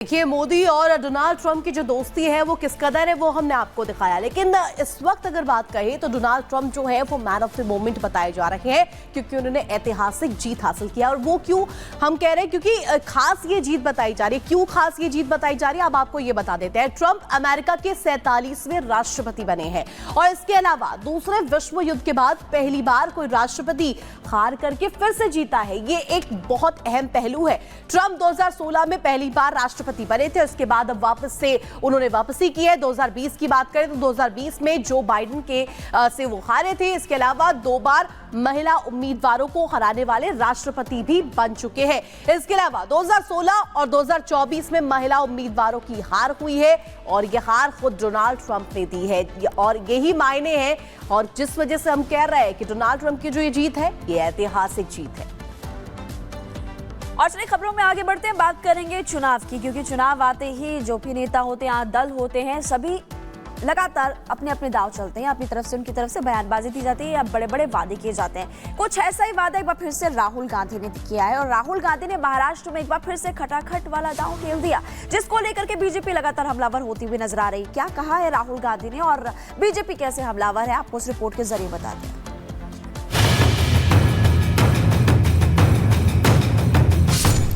देखिए, मोदी और Donald Trump की जो दोस्ती है वो किस कदर है वो हमने आपको दिखाया, लेकिन इस वक्त अगर बात कहें तो डोनाल्ड ट्रंप जो है वो मैन ऑफ द मोमेंट बताए जा रहे हैं क्योंकि उन्होंने ऐतिहासिक जीत हासिल किया। और वो क्यों हम कह रहे हैं, क्योंकि खास ये जीत बताई जा रही है। क्यों खास ये जीत बताई जा रही है, अब आपको ये बता देते हैं। ट्रंप अमेरिका के 47वें राष्ट्रपति बने हैं और इसके अलावा दूसरे विश्व युद्ध के बाद पहली बार कोई राष्ट्रपति हार करके फिर से जीता है। ये एक बहुत अहम पहलू है। ट्रंप 2016 में पहली बार राष्ट्रपति बने थे, उसके बाद अब वापस से उन्होंने वापसी की है। 2020 की बात करें तो 2020 में जो बाइडेन के से वो हारे थे। इसके अलावा 2 बार महिला उम्मीदवारों को हराने वाले राष्ट्रपति भी बन चुके हैं। इसके अलावा 2016 और 2024 में महिला उम्मीदवारों की हार हुई है और यह हार खुद डोनाल्ड ट्रंप ने दी है और यही मायने हैं और जिस वजह से हम कह रहे हैं कि डोनाल्ड ट्रंप की जो ये जीत है ये ऐतिहासिक जीत है। और चलिए खबरों में आगे बढ़ते हैं, बात करेंगे चुनाव की, क्योंकि चुनाव आते ही जो भी नेता होते हैं, दल होते हैं, सभी लगातार अपने अपने दाव चलते हैं। अपनी तरफ से उनकी तरफ से बयानबाजी दी जाती है या बड़े बड़े वादे किए जाते हैं। कुछ ऐसा ही वादा एक बार फिर से राहुल गांधी ने किया है और राहुल गांधी ने महाराष्ट्र में एक बार फिर से खटाखट वाला दांव खेल दिया, जिसको लेकर के बीजेपी लगातार हमलावर होती हुई नजर आ रही। क्या कहा है राहुल गांधी ने और बीजेपी कैसे हमलावर है, आपको इस रिपोर्ट के जरिए बताते हैं।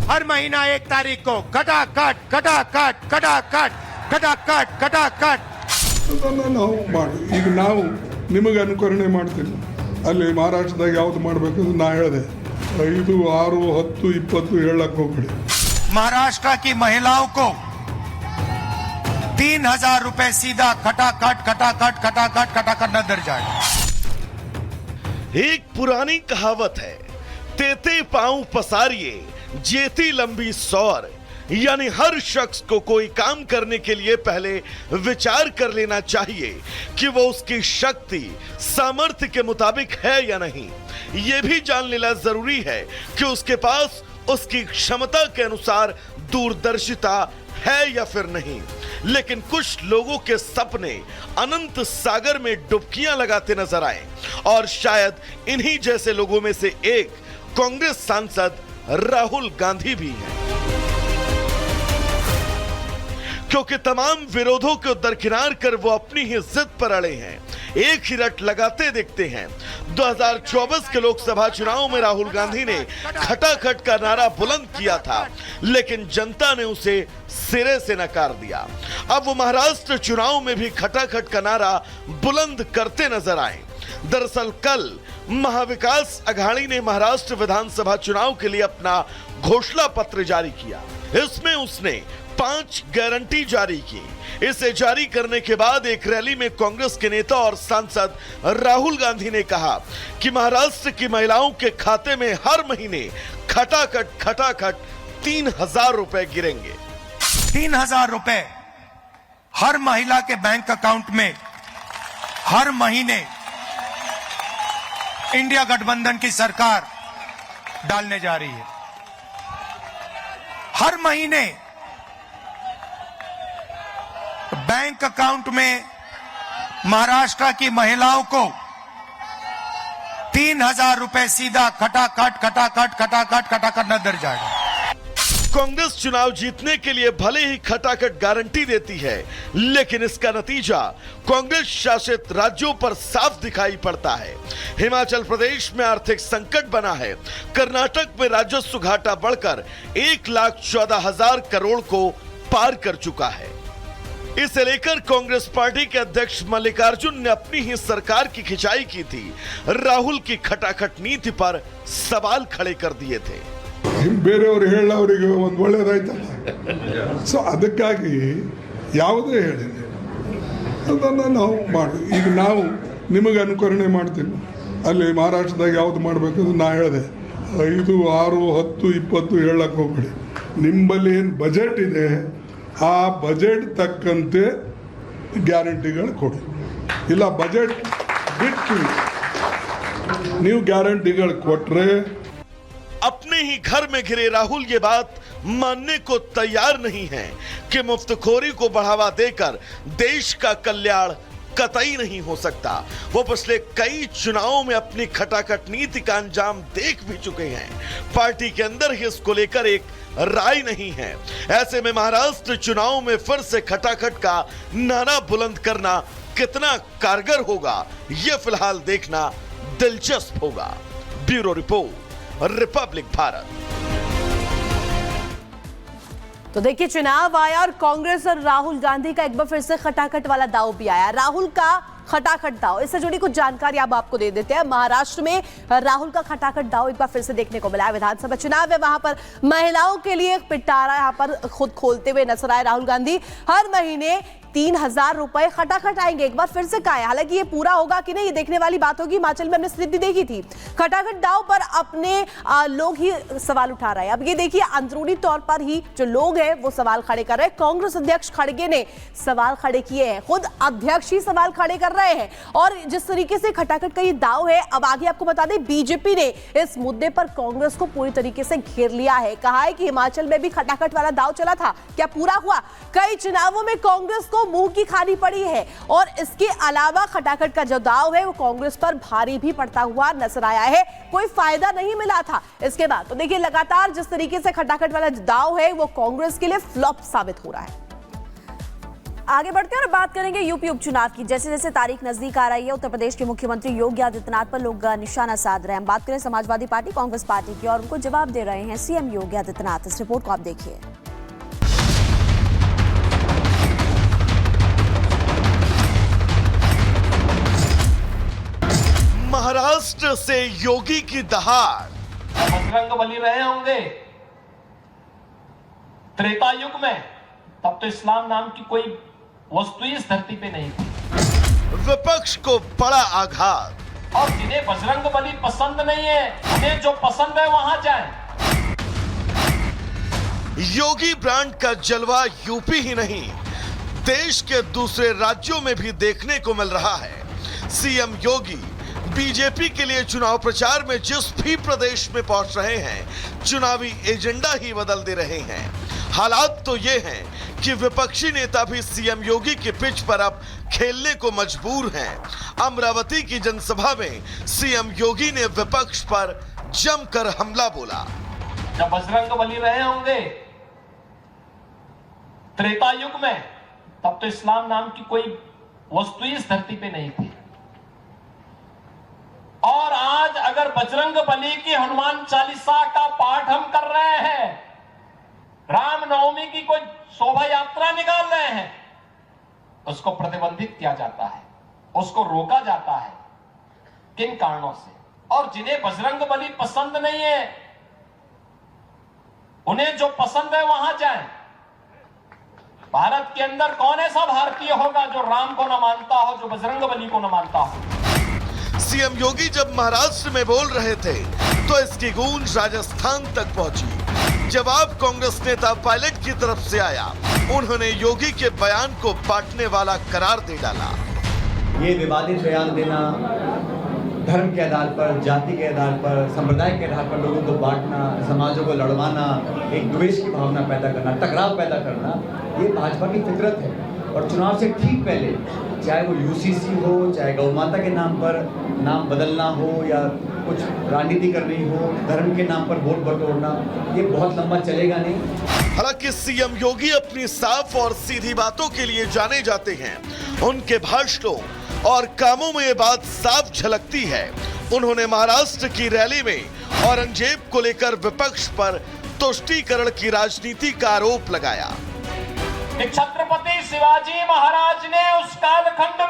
हर महीना 1 तारीख को खटाखट खटाखट खटाखट खटाखट खटाखट ನಾವು ಮಾಡಿ ಈಗ ನಾವು ನಿಮಗೆ ಅನುಕರಣೆ ಮಾಡ್ತೀನಿ। ಅಲ್ಲಿ ಮಹಾರಾಷ್ಟ್ರದಾಗ ಯಾವ್ದು ಮಾಡಬೇಕಂದ್ರೆ ನಾ ಹೇಳಿದೆ 5, 6, 10, 20 ಹೇಳಕ್ ಹೋಗ್ಬೇಡಿ। महाराष्ट्र की महिलाओं को 3000 रुपए सीधा खटाखट खटाखट खटाखट खटाखट न दर जाए। एक पुरानी कहावत है, तेते पांव पसारिए जेती लंबी सौर, यानी हर शख्स को कोई काम करने के लिए पहले विचार कर लेना चाहिए कि वो उसकी शक्ति सामर्थ्य के मुताबिक है या नहीं। यह भी जान लेना जरूरी है कि उसके पास उसकी क्षमता के अनुसार दूरदर्शिता है या फिर नहीं। लेकिन कुछ लोगों के सपने अनंत सागर में डुबकियां लगाते नजर आए और शायद इन्हीं जैसे लोगों में से एक कांग्रेस सांसद राहुल गांधी भी हैं, क्योंकि तमाम विरोधों को दरकिनार कर वो अपनी ही जिद पर अड़े हैं, एक ही रट लगाते दिखते हैं। 2024 के लोकसभा चुनाव में राहुल गांधी ने खटाखट का नारा बुलंद किया था, लेकिन जनता ने उसे सिरे से नकार दिया। अब वो महाराष्ट्र चुनाव में भी खटाखट का नारा बुलंद करते नजर आए। दरअसल कल महाविकास अघाड़ी ने महाराष्ट्र विधानसभा चुनाव के लिए अपना घोषणा पत्र जारी किया। इसमें उसने 5 गारंटी जारी की। इसे जारी करने के बाद एक रैली में कांग्रेस के नेता और सांसद राहुल गांधी ने कहा कि महाराष्ट्र की महिलाओं के खाते में हर महीने खटाखट खटाखट 3000 रुपए गिरेंगे। 3000 रुपए हर महिला के बैंक अकाउंट में हर महीने इंडिया गठबंधन की सरकार डालने जा रही है। हर महीने बैंक अकाउंट में महाराष्ट्र की महिलाओं को 3000 रुपए सीधा खटाखट खटाखट खटाखट खटाखट न दर जाएगा। कांग्रेस चुनाव जीतने के लिए भले ही खटाखट गारंटी देती है, लेकिन इसका नतीजा कांग्रेस शासित राज्यों पर साफ दिखाई पड़ता है। हिमाचल प्रदेश में आर्थिक संकट बना है। कर्नाटक में राजस्व घाटा बढ़कर 1,14,000 करोड़ को पार कर चुका है। इसे लेकर कांग्रेस पार्टी के अध्यक्ष मल्लिकार्जुन ने अपनी ही सरकार की खिंचाई की थी। राहुल की खटाखट नीति पर सवाल खड़े कर दिए थे। ಬೇರೆಯವರು ಹೇಳೋರಿಗೆ ಒಂದು ಒಳ್ಳೇದಾಯ್ತಲ್ಲ, ಸೊ ಅದಕ್ಕಾಗಿ ಯಾವುದೇ ಹೇಳಿ ಅದನ್ನು ನಾವು ಮಾಡಿ ಈಗ ನಾವು ನಿಮಗೆ ಅನುಕರಣೆ ಮಾಡ್ತೀನಿ। ಅಲ್ಲಿ ಮಹಾರಾಷ್ಟ್ರದಾಗ ಯಾವ್ದು ಮಾಡಬೇಕಂದ್ರೆ ನಾ ಹೇಳಿದೆ 5, 6, 10, 20 ಹೇಳಕ್ಕೆ ಹೋಗ್ಬೇಡಿ। ನಿಮ್ಮಲ್ಲಿ ಏನು ಬಜೆಟ್ ಇದೆ ಆ ಬಜೆಟ್ ತಕ್ಕಂತೆ ಗ್ಯಾರಂಟಿಗಳು ಕೊಡಿ, ಇಲ್ಲ ಬಜೆಟ್ ಬಿಟ್ಟು ನೀವು ಗ್ಯಾರಂಟಿಗಳು ಕೊಟ್ಟರೆ। अपने ही घर में घिरे राहुल ये बात मानने को तैयार नहीं है कि मुफ्तखोरी को बढ़ावा देकर देश का कल्याण कतई नहीं हो सकता। वो पिछले कई चुनावों में अपनी खटाखट नीति का अंजाम देख भी चुके हैं। पार्टी के अंदर ही इसको लेकर एक राय नहीं है। ऐसे में महाराष्ट्र चुनाव में फिर से खटाखट का नारा बुलंद करना कितना कारगर होगा, यह फिलहाल देखना दिलचस्प होगा। Bureau report, Republic Bharat. तो देखिए, चुनाव आया और कांग्रेस और राहुल गांधी का एक बार फिर से खटाखट वाला दांव भी आया। राहुल का खटाखट दांव, इससे जुड़ी कुछ जानकारी अब आपको दे देते हैं। महाराष्ट्र में राहुल का खटाखट दांव एक बार फिर से देखने को मिला है। विधानसभा चुनाव है, वहां पर महिलाओं के लिए एक पिटारा यहां पर खुद खोलते हुए नजर आए राहुल गांधी। हर महीने 3000 रुपए खटाखट आएंगे। एक बार फिर से कहा है, हालांकि ये पूरा होगा कि नहीं ये देखने वाली बात होगी। हिमाचल में हमने स्थिति देखी थी, खटाखट दांव पर अपने लोग ही सवाल उठा रहे हैं। अब ये देखिए, अंदरूनी तौर पर ही जो लोग हैं वो सवाल खड़े कर रहे हैं। कांग्रेस अध्यक्ष खड़गे ने सवाल खड़े किए हैं, खुद अध्यक्ष ही सवाल खड़े कर रहे हैं। और जिस तरीके से खटाखट का ये दांव है, अब आगे आपको बता दें, बीजेपी ने इस मुद्दे पर कांग्रेस को पूरी तरीके से घेर लिया है। कहा है कि हिमाचल में भी खटाखट वाला दांव चला था, क्या पूरा हुआ? कई चुनावों में कांग्रेस को मुंह की खानी पड़ी है और इसके अलावा खटाखट का जो दांव है वो कांग्रेस पर भारी भी पड़ता हुआ नजर आया है। कोई फायदा नहीं मिला था इसके बाद। तो देखिए, लगातार जिस तरीके से खटाखट वाला दांव है वो कांग्रेस के लिए फ्लॉप साबित हो रहा है। आगे बढ़ते हैं और बात करेंगे यूपी उपचुनाव की। जैसे जैसे तारीख नजदीक आ रही है, उत्तर प्रदेश के मुख्यमंत्री योगी आदित्यनाथ पर लोग निशाना साध रहे हैं। बात करें समाजवादी पार्टी, कांग्रेस पार्टी की, और उनको जवाब दे रहे हैं सीएम योगी आदित्यनाथ। इस रिपोर्ट को आप देखिए। महाराष्ट्र से योगी की दहाड़। बजरंगबली रहे होंगे त्रेता युग में, तब तो इस्लाम नाम की कोई वस्तु इस धरती पे नहीं थी। विपक्ष को बड़ा आघात। और जिन्हें बजरंगबली पसंद नहीं है, उन्हें जो पसंद है वहां जाएं। योगी ब्रांड का जलवा यूपी ही नहीं, देश के दूसरे राज्यों में भी देखने को मिल रहा है। सीएम योगी बीजेपी के लिए चुनाव प्रचार में जिस भी प्रदेश में पहुंच रहे हैं, चुनावी एजेंडा ही बदल दे रहे हैं। हालात तो ये हैं कि विपक्षी नेता भी सीएम योगी के पिच पर अब खेलने को मजबूर हैं। अमरावती की जनसभा में सीएम योगी ने विपक्ष पर जमकर हमला बोला। जब बजरंगबली रहे होंगे त्रेता युग में, तब तो इस्लाम नाम की कोई वस्तु इस धरती पे नहीं थी। और आज अगर बजरंगबली की हनुमान चालीसा का पाठ हम कर रहे हैं, रामनवमी की कोई शोभा यात्रा निकाल रहे हैं, उसको प्रतिबंधित किया जाता है, उसको रोका जाता है। किन कारणों से? और जिन्हें बजरंगबली पसंद नहीं है, उन्हें जो पसंद है वहां जाएं। भारत के अंदर कौन ऐसा भारतीय होगा जो राम को न मानता हो, जो बजरंगबली को न मानता हो? सीएम योगी जब महाराष्ट्र में बोल रहे थे तो इसकी गूंज राजस्थान तक पहुंची। जवाब कांग्रेस नेता पायलट की तरफ से आया। उन्होंने योगी के बयान को बांटने वाला करार दे डाला। ये विवादित बयान देना, धर्म के आधार पर, जाति के आधार पर, संप्रदाय के आधार पर लोगों को बांटना, समाजों को लड़वाना, एक द्वेष की भावना पैदा करना, टकराव पैदा करना, ये भाजपा की फितरत है। और चुनाव से ठीक पहले, चाहे वो यूसीसी हो, चाहे गौ माता के नाम पर नाम बदलना हो या कुछ राजनीति करनी हो, धर्म के नाम पर वोट बटोरना, ये बहुत लंबा चलेगा नहीं। हालांकि सीएम योगी अपनी साफ और सीधी बातों के लिए जाने जाते हैं। उनके भाषणों और कामों में ये बात साफ झलकती है। उन्होंने महाराष्ट्र की रैली में औरंगजेब को लेकर विपक्ष पर तुष्टीकरण की राजनीति का आरोप लगाया। छत्रपति शिवाजी महाराज ने उस कालखंड